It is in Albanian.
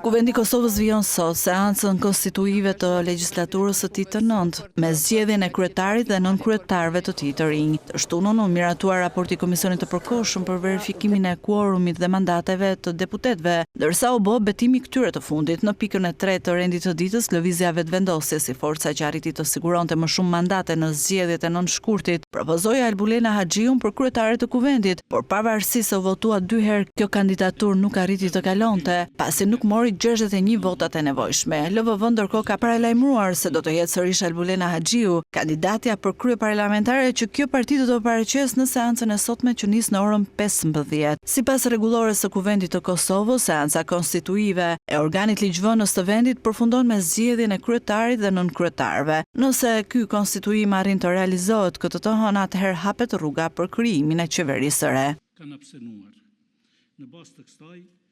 Kuvendi i Kosovës vijon sot seancën konstituive të legjislaturës së tij të nëntë, me zgjedhjen e kryetarit dhe nënkryetarëve të tij të rinj. Të shtunën u miratuar raporti i Komisionit të Përkohshëm për verifikimin e kuorumit dhe mandateve të deputetëve, ndërsa u bë betimi i këtyre të fundit. Në pikën e 3 të rendit të ditës, lëvizja vetëvendosje si forca që arriti të siguronte më shumë mandate në zgjedhjet e nënshkurtit, propozoi Albulena Haxhiun për kryetare të kuvendit, por pavarësisht se u votua 2 herë, kjo kandidaturë nuk arriti të kalonte, pasi nuk mori 61 votat e nevojshme. LVV ndërkohë ka paralajmëruar se do të jetë sërish Albulena Haxhiu, kandidatja për krye parlamentare që kjo parti do të paraqes në seancën e sotme që nis në orën 15. Sipas rregullores së Kuvendit të Kosovës, seanca konstituive e organit ligjvënës të vendit përfundon me zgjedhjen e kryetarit dhe nënkryetarëve. Nëse ky konstituim arrin të realizohet, këtë të hënë atëherë hapet rruga për krijimin e qeverisë së re. Kanë abstenuar. Në bazë të kësaj